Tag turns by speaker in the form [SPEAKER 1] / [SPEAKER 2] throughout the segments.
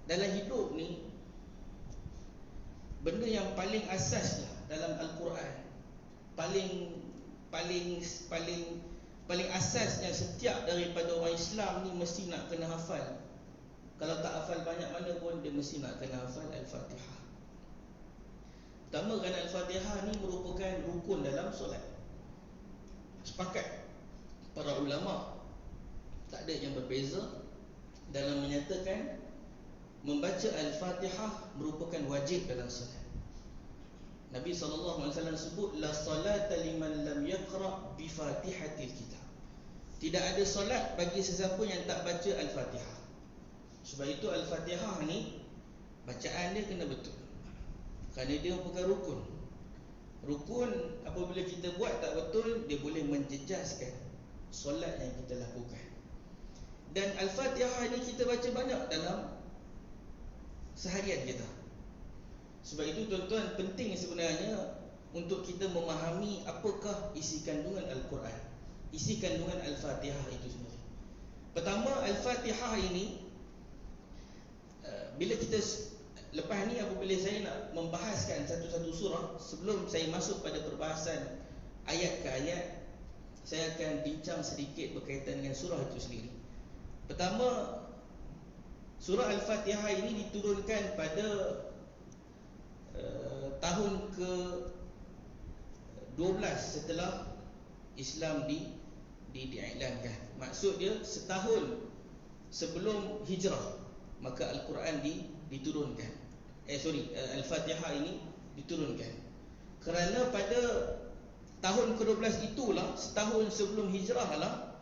[SPEAKER 1] dalam hidup ni, benda yang paling asas lah dalam Al-Quran, paling asas yang setiap daripada orang Islam ni mesti nak kena hafal. Kalau tak hafal banyak mana pun, dia mesti nak kena hafal Al-Fatihah. Pertama, kerana Al-Fatihah ni merupakan rukun dalam solat. Sepakat para ulama, tak ada yang berbeza dalam menyatakan membaca Al-Fatihah merupakan wajib dalam solat. Nabi SAW sebut, la salata liman lam yaqra bi fatihatil kitab. Tidak ada solat bagi sesiapa yang tak baca Al-Fatihah. Sebab itu Al-Fatihah ni bacaan dia kena betul, kerana dia bukan rukun. Rukun apabila kita buat tak betul, dia boleh menjejaskan solat yang kita lakukan. Dan Al-Fatihah ni kita baca banyak dalam seharian kita. Sebab itu tuan-tuan, penting sebenarnya untuk kita memahami apakah isi kandungan Al-Quran, isi kandungan Al-Fatihah itu sendiri. Pertama, Al-Fatihah ini, bila kita lepas ni apabila saya nak membahaskan satu-satu surah, sebelum saya masuk pada perbahasan ayat ke ayat, saya akan bincang sedikit berkaitan dengan surah itu sendiri. Pertama, surah Al-Fatihah ini diturunkan pada tahun ke-12 setelah Islam diiklankan. Maksud dia setahun sebelum hijrah, maka Al-Quran diturunkan. Al-Fatihah ini diturunkan. Kerana pada tahun ke-12 itulah, setahun sebelum hijrah lah,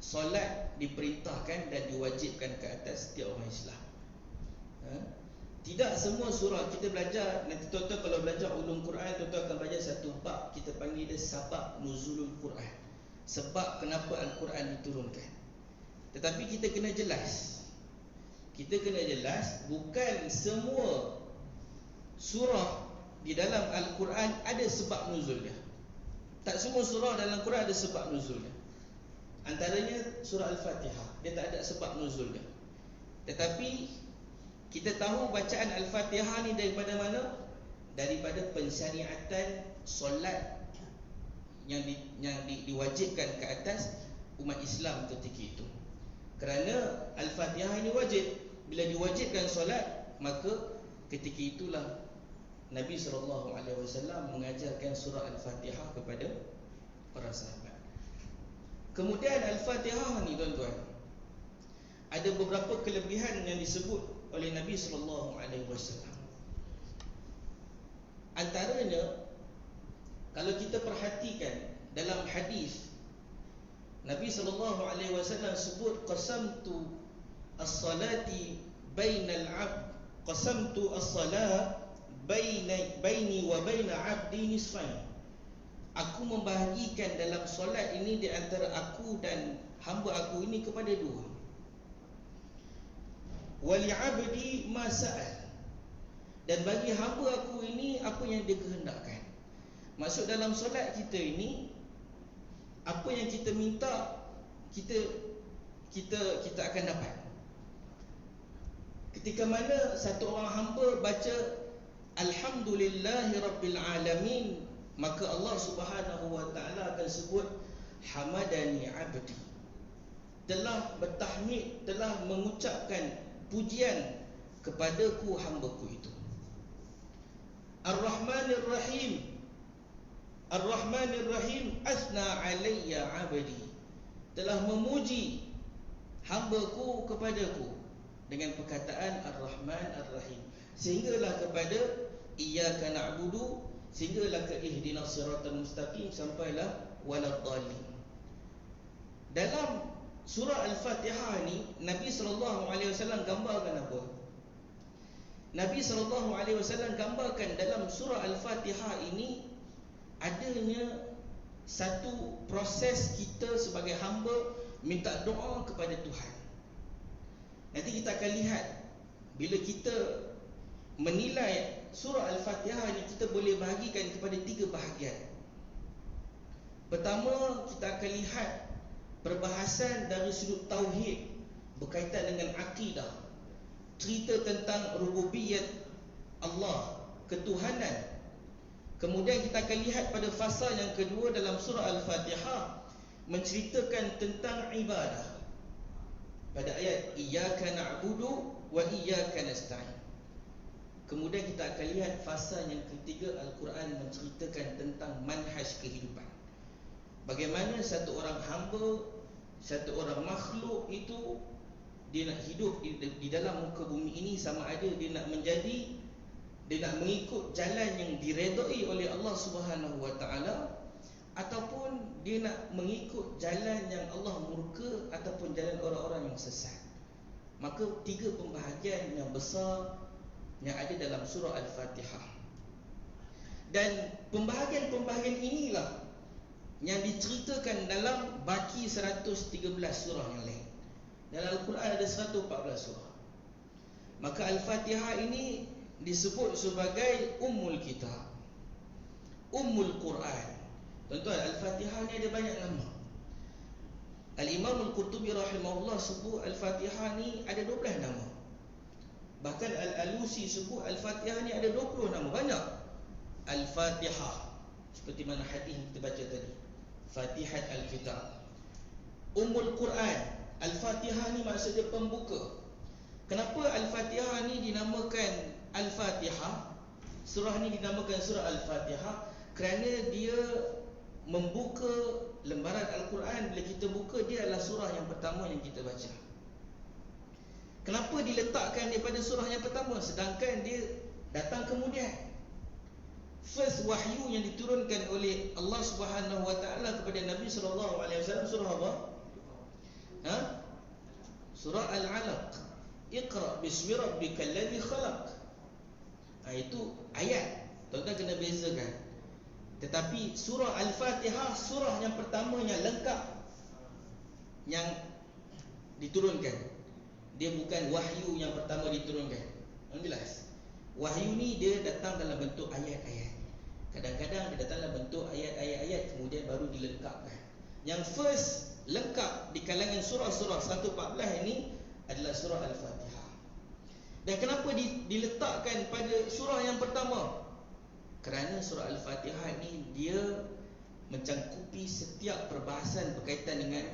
[SPEAKER 1] solat diperintahkan dan diwajibkan ke atas setiap orang Islam. Tidak semua surah kita belajar. Nanti tuan-tuan kalau belajar ulum Quran, tuan-tuan akan belajar satu bab, kita panggil dia sabab nuzulul Quran, sebab kenapa Al-Quran diturunkan. Tetapi kita kena jelas, bukan semua surah di dalam Al-Quran ada sebab nuzul dia. Tak semua surah dalam Quran ada sebab nuzul dia. Antaranya surah Al-Fatihah, dia tak ada sebab nuzul dia. Tetapi kita tahu bacaan Al-Fatihah ni daripada mana? Daripada pensyariatan solat yang diwajibkan ke atas umat Islam ketika itu. Kerana Al-Fatihah ini wajib. Bila diwajibkan solat, maka ketika itulah Nabi SAW mengajarkan surah Al-Fatihah kepada para sahabat. Kemudian Al-Fatihah ni tuan-tuan, ada beberapa kelebihan yang disebut oleh Nabi SAW. Antaranya, kalau kita perhatikan dalam hadis, Nabi SAW sebut, qasamtu as-salati bainal 'abd, qasamtu as-salat baini wa baina 'abdi nisfain. Aku membahagikan dalam solat ini di antara aku dan hamba aku ini kepada dua. Wali 'abdi ma sa'al, dan bagi hamba aku ini apa yang dia kehendakkan. Maksud dalam solat kita ini, apa yang kita minta, kita akan dapat. Ketika mana satu orang hamba baca Alhamdulillahi Rabbil Alamin, maka Allah Subhanahu Wa Ta'ala akan sebut Hamadani Abdi, telah bertahmid, telah mengucapkan pujian kepadaku hambaku itu. Ar-Rahmanir Rahim, Ar-Rahmanir Rahim, asna alayya abdi, telah memuji hambaku kepadaku dengan perkataan Ar-Rahman Ar-Rahim, sehinggalah kepada iyyaka na'budu, sehinggalah ke ihdinas siratal mustaqim, sampailah waladdallin. Dalam surah Al-Fatihah ni, Nabi SAW gambarkan apa? Nabi SAW gambarkan dalam surah Al-Fatihah ini adanya satu proses kita sebagai hamba minta doa kepada Tuhan. Nanti kita akan lihat, bila kita menilai surah Al-Fatihah ni, kita boleh bahagikan kepada tiga bahagian. Pertama, kita akan lihat perbahasan dari sudut tauhid berkaitan dengan akidah. cerita tentang rububiyat Allah, ketuhanan. Kemudian kita akan lihat pada fasa yang kedua dalam surah Al-Fatihah menceritakan tentang ibadah. Pada ayat iyyaka na'budu wa iyyaka nasta'in. Kemudian kita akan lihat fasa yang ketiga, Al-Quran menceritakan tentang manhaj kehidupan. Bagaimana satu orang hamba, satu orang makhluk itu dia nak hidup di dalam muka bumi ini, sama ada dia nak mengikut jalan yang diredai oleh Allah Subhanahu wa taala, ataupun dia nak mengikut jalan yang Allah murka, ataupun jalan orang-orang yang sesat. Maka tiga pembahagian yang besar yang ada dalam surah Al-Fatihah. Dan pembahagian-pembahagian inilah yang diceritakan dalam baki 113 surah yang lain. Dalam Al-Quran ada 114 surah. Maka Al-Fatihah ini disebut sebagai Ummul Kitab, Ummul Quran. Tuan-tuan, Al-Fatihah ni ada banyak nama. Al-Imam Al-Qurtubi rahimahullah sebut Al-Fatihah ni ada 12 nama. Bahkan Al-Alusi sebut Al-Fatihah ni ada 20 nama. Banyak Al-Fatihah, seperti mana hadis yang kita baca tadi, Fatihat Al-Kitab. Ummul Quran, Al-Fatihah ni maksudnya pembuka. Kenapa Al-Fatihah ni dinamakan Al-Fatihah? Surah ni dinamakan surah Al-Fatihah kerana dia membuka lembaran Al-Quran. Bila kita buka, dia adalah surah yang pertama yang kita baca. Kenapa diletakkan daripada surah yang pertama sedangkan dia datang kemudian? First wahyu yang diturunkan oleh Allah Subhanahu wa taala kepada Nabi sallallahu alaihi wasallam surah apa? Surah Al-Alaq. Iqra bismi rabbikal ladzi khalaq. Itu ayat. Tuan-tuan kena bezakan. Tetapi surah Al-Fatihah surah yang pertama yang lengkap yang diturunkan. Dia bukan wahyu yang pertama diturunkan. Jelas. Wahyu ni dia datang dalam bentuk ayat-ayat. Kadang-kadang dia datang dalam bentuk ayat-ayat, kemudian baru dilengkapkan. Yang first lengkap di kalangan surah-surah 114 ini adalah surah Al-Fatihah. Dan kenapa diletakkan pada surah yang pertama? Kerana surah Al-Fatihah ni dia mencangkupi setiap perbahasan berkaitan dengan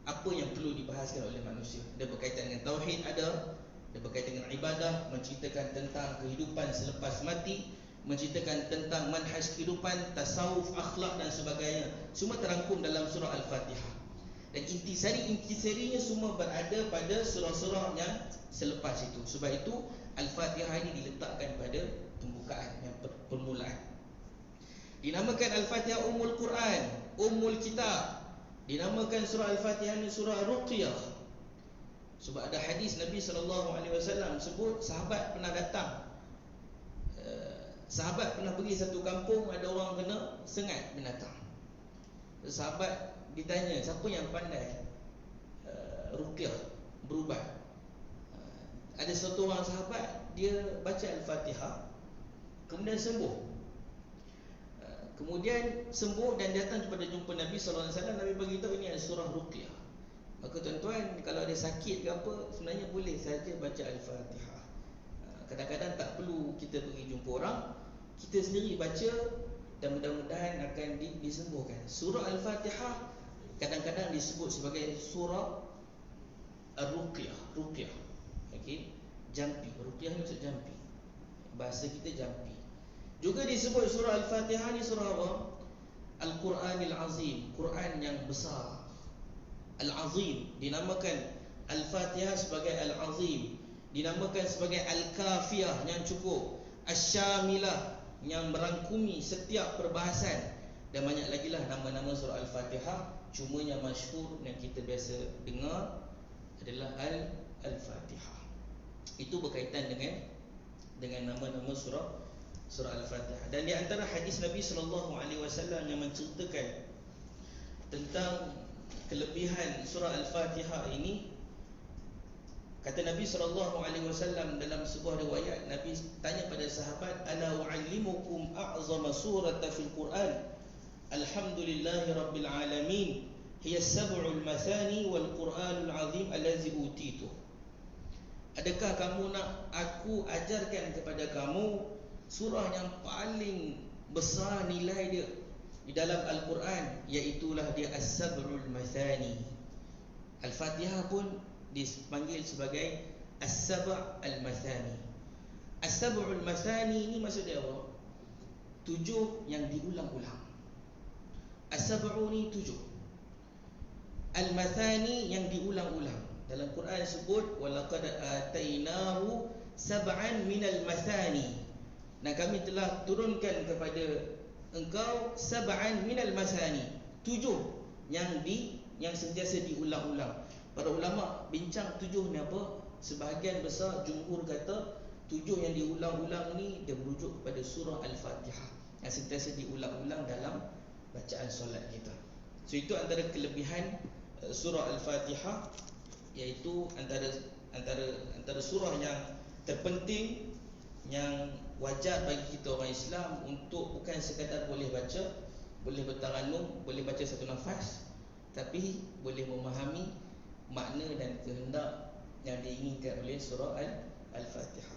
[SPEAKER 1] apa yang perlu dibahaskan oleh manusia. Dia berkaitan dengan tauhid ada, dia berkaitan dengan ibadah, menceritakan tentang kehidupan selepas mati, menceritakan tentang manhaj kehidupan, tasawuf, akhlak dan sebagainya. Semua terangkum dalam surah Al-Fatihah. Dan intisari-intisarinya semua berada pada surah-surah yang selepas itu. Sebab itu Al-Fatihah ini diletakkan pada pembukaan, yang permulaan. Dinamakan Al-Fatihah Ummul Quran, Ummul Kitab. Dinamakan surah Al-Fatihah ini surah Ruqyah. Sebab ada hadis Nabi SAW sebut sahabat pernah datang. Sahabat pernah pergi satu kampung, ada orang kena sengat binatang. Sahabat ditanya, siapa yang pandai ruqyah, berubat? Ada satu orang sahabat, dia baca Al-Fatihah, kemudian sembuh. Kemudian sembuh dan datang kepada jumpa Nabi SAW. Nabi beritahu ini adalah surah ruqyah. Maka tuan-tuan, kalau ada sakit ke apa, sebenarnya boleh saja baca Al-Fatihah. Kadang-kadang tak perlu kita pergi jumpa orang, kita sendiri baca dan mudah-mudahan akan disembuhkan. Surah Al-Fatihah kadang-kadang disebut sebagai surah Ar-Ruqyah. Ruqyah, okey, jampi. Ruqyah ni maksud jampi. Bahasa kita jampi. Juga disebut surah Al-Fatihah ni surah apa? Al-Quranil Azim, Quran yang besar. Al-Azim, dinamakan Al-Fatihah sebagai Al-Azim, dinamakan sebagai Al-Kafiyah yang cukup, Asy-Syamilah yang merangkumi setiap perbahasan, dan banyak lagi lah nama-nama surah Al-Fatihah. Cuma yang masyhur yang kita biasa dengar adalah Al-Fatihah. Itu berkaitan dengan nama-nama surah Al-Fatihah. Dan di antara hadis Nabi SAW yang menceritakan tentang kelebihan surah Al-Fatihah ini, kata Nabi SAW dalam sebuah riwayat, Nabi tanya pada sahabat, ala u'allimukum a'zama surata fil Quran, alhamdulillahi rabbil alamin, hiya sab'ul mathani wal Quranul azim allazi utitu. Adakah kamu nak aku ajarkan kepada kamu surah yang paling besar nilai dia di dalam Al-Quran, iaitulah dia As-Sab'ul Mathani. Al-Fatihah pun dipanggil sebagai As-Sab' Al-Mathani. As-Sab'ul Mathani ni maksud dia apa? 7 yang diulang-ulang. As-Sab'u ni 7, Al-Mathani yang diulang-ulang. Dalam Quran sebut walaqad atainahu sab'an minal mathani. Dan kami telah turunkan kepada engkau sab'an minal mathani, 7 yang sentiasa diulang-ulang. Para ulama bincang 7 ni apa? Sebahagian besar jumhur kata 7 yang diulang-ulang ni dia merujuk kepada surah Al-Fatihah yang sentiasa diulang-ulang dalam bacaan solat kita. So itu antara kelebihan surah Al-Fatihah, iaitu antara surah yang terpenting, yang wajar bagi kita orang Islam untuk bukan sekadar boleh baca, boleh bertarannum, boleh baca satu nafas, tapi boleh memahami makna dan kehendak yang diinginkan oleh surah Al-Fatihah.